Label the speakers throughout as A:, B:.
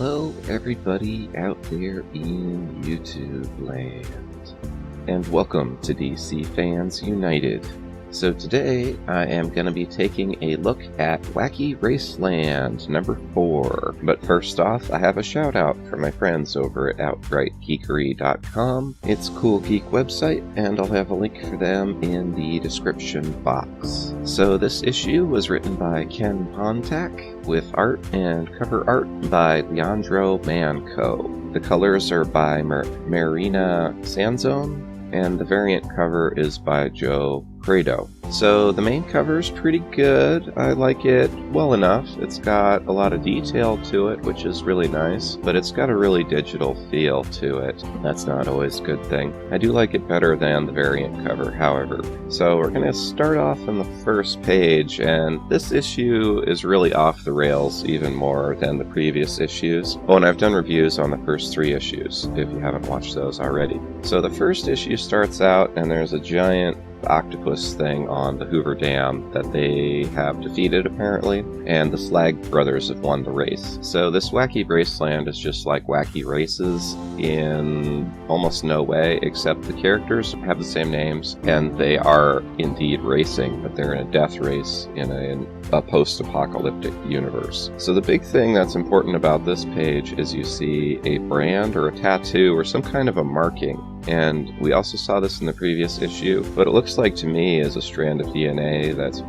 A: Hello everybody out there in YouTube land, and welcome to DC Fans United. So today I am going to be taking a look at Wacky Raceland number 4. But first off, I have a shout out for my friends over at outrightgeekery.com. It's a cool geek website, and I'll have a link for them in the description box. So this issue was written by Ken Pontak, with art and cover art by Leandro Manco. The colors are by Marina Sanzone, and the variant cover is by Joe Prado. So the main cover is pretty good. I like it well enough. It's got a lot of detail to it, which is really nice, but it's got a really digital feel to it. That's not always a good thing. I do like it better than the variant cover, however. So we're going to start off on the first page, and this issue is really off the rails even more than the previous issues. Oh, and I've done reviews on the first 3 issues, if you haven't watched those already. So the first issue starts out, and there's a giant octopus thing on the Hoover Dam that they have defeated, apparently, and the Slag brothers have won the race. So this Wacky Raceland is just like Wacky Races in almost no way, except the characters have the same names, and they are indeed racing, but they're in a death race in a post-apocalyptic universe. So the big thing that's important about this page is you see a brand or a tattoo or some kind of a marking. And we also saw this in the previous issue, but it looks like to me is a strand of DNA that's,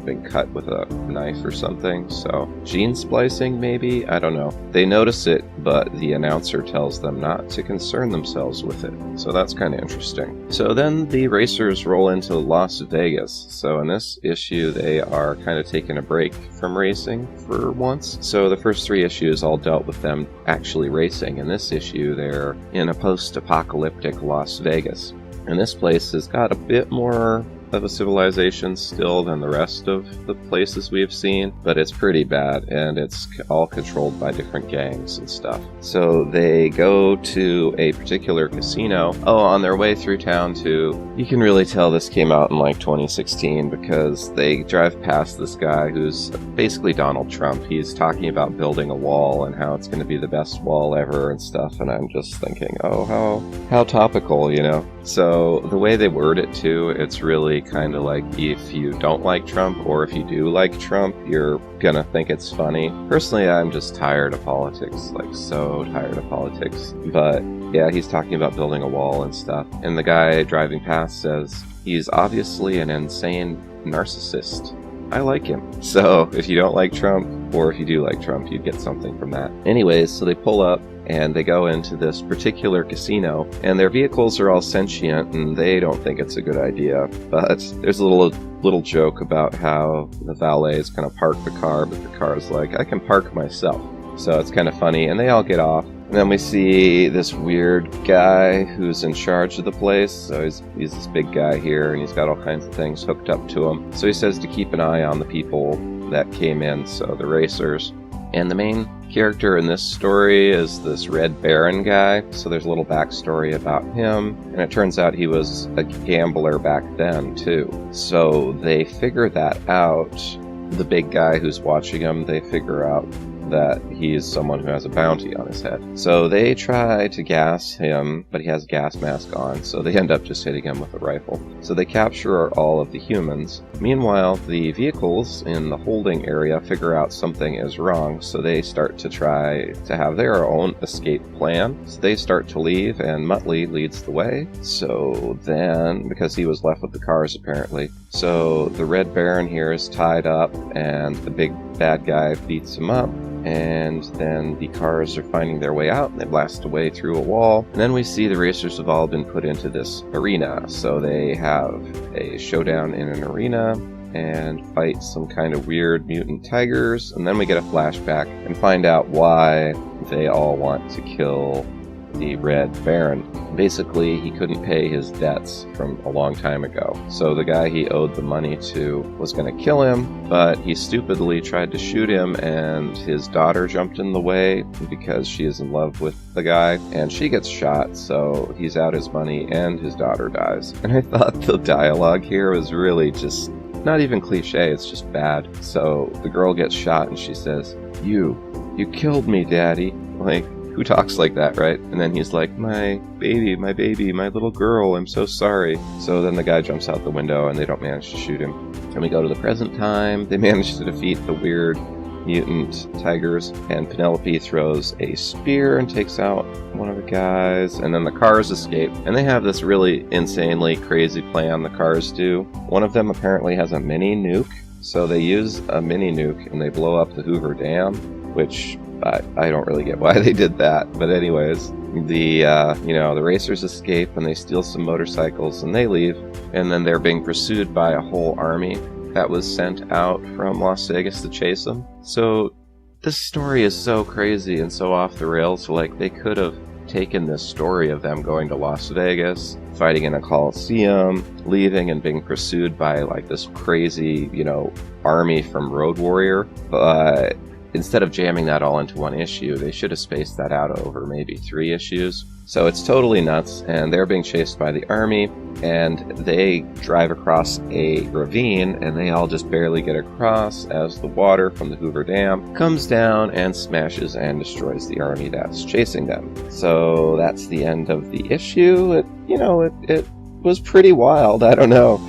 A: been cut with a knife or something. So gene splicing, maybe? I don't know. They notice it, but the announcer tells them not to concern themselves with it. So that's kind of interesting. So then the racers roll into Las Vegas. So in this issue, they are kind of taking a break from racing for once. So the first 3 issues all dealt with them actually racing. In this issue, they're in a post-apocalyptic Las Vegas. And this place has got a bit more of a civilization still than the rest of the places we've seen, but it's pretty bad, and it's all controlled by different gangs and stuff. So they go to a particular casino. Oh, on their way through town too, you can really tell this came out in like 2016 because they drive past this guy who's basically Donald Trump. He's talking about building a wall and how it's going to be the best wall ever and stuff, and I'm just thinking, oh, how topical, So the way they word it too, it's really kind of like if you don't like Trump or if you do like Trump, you're gonna think it's funny. Personally, I'm just tired of politics, like so tired of politics. But yeah, he's talking about building a wall and stuff. And the guy driving past says he's obviously an insane narcissist. I like him. So if you don't like Trump, or if you do like Trump, you'd get something from that. Anyways, so they pull up and they go into this particular casino, and their vehicles are all sentient, and they don't think it's a good idea. But there's a little joke about how the valet is going to park the car, but the car is like, I can park myself. So it's kind of funny, and they all get off. And then we see this weird guy who's in charge of the place. So he's this big guy here, and he's got all kinds of things hooked up to him. So he says to keep an eye on the people that came in, so the racers. And the main character in this story is this Red Baron guy. So there's a little backstory about him, and it turns out he was a gambler back then too. So they figure that out. The big guy who's watching him, they figure out that he's someone who has a bounty on his head. So they try to gas him, but he has a gas mask on, so they end up just hitting him with a rifle. So they capture all of the humans. Meanwhile, the vehicles in the holding area figure out something is wrong, so they start to try to have their own escape plan. So they start to leave, and Muttley leads the way. So then, because he was left with the cars apparently, so the Red Baron here is tied up, and the big bad guy beats him up. And then the cars are finding their way out, and they blast away through a wall. And then we see the racers have all been put into this arena. So they have a showdown in an arena and fight some kind of weird mutant tigers. And then we get a flashback and find out why they all want to kill the Red Baron. Basically, he couldn't pay his debts from a long time ago. So the guy he owed the money to was going to kill him, but he stupidly tried to shoot him, and his daughter jumped in the way because she is in love with the guy, and she gets shot, so he's out his money and his daughter dies. And I thought the dialogue here was really just not even cliche, it's just bad. So the girl gets shot and she says, You killed me, Daddy. Like, who talks like that, right? And then he's like, my baby, my little girl, I'm so sorry. So then the guy jumps out the window and they don't manage to shoot him. And we go to the present time. They manage to defeat the weird mutant tigers, and Penelope throws a spear and takes out one of the guys, and then the cars escape. And they have this really insanely crazy plan, the cars do. One of them apparently has a mini nuke, so they use a mini nuke and they blow up the Hoover Dam, which I don't really get why they did that. But anyways, the racers escape and they steal some motorcycles and they leave, and then they're being pursued by a whole army that was sent out from Las Vegas to chase them. So this story is so crazy and so off the rails. Like, they could have taken this story of them going to Las Vegas, fighting in a coliseum, leaving and being pursued by like this crazy, army from Road Warrior. But instead of jamming that all into one issue, they should have spaced that out over maybe 3 issues. So it's totally nuts, and they're being chased by the army, and they drive across a ravine, and they all just barely get across as the water from the Hoover Dam comes down and smashes and destroys the army that's chasing them. So that's the end of the issue. It was pretty wild. I don't know.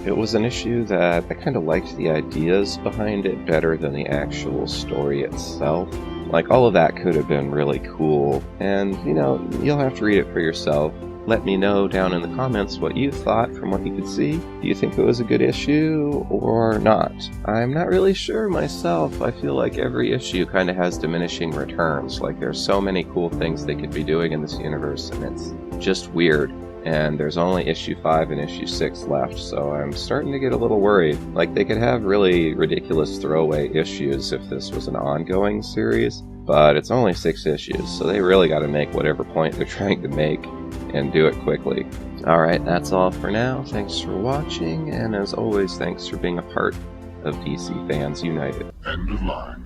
A: It was an issue that I kind of liked the ideas behind it better than the actual story itself. Like, all of that could have been really cool, and, you'll have to read it for yourself. Let me know down in the comments what you thought from what you could see. Do you think it was a good issue or not? I'm not really sure myself. I feel like every issue kind of has diminishing returns. Like, there's so many cool things they could be doing in this universe, and it's just weird. And there's only issue 5 and issue 6 left, so I'm starting to get a little worried. Like, they could have really ridiculous throwaway issues if this was an ongoing series, but it's only 6 issues, so they really got to make whatever point they're trying to make and do it quickly. Alright, that's all for now. Thanks for watching, and as always, thanks for being a part of DC Fans United.
B: End of line.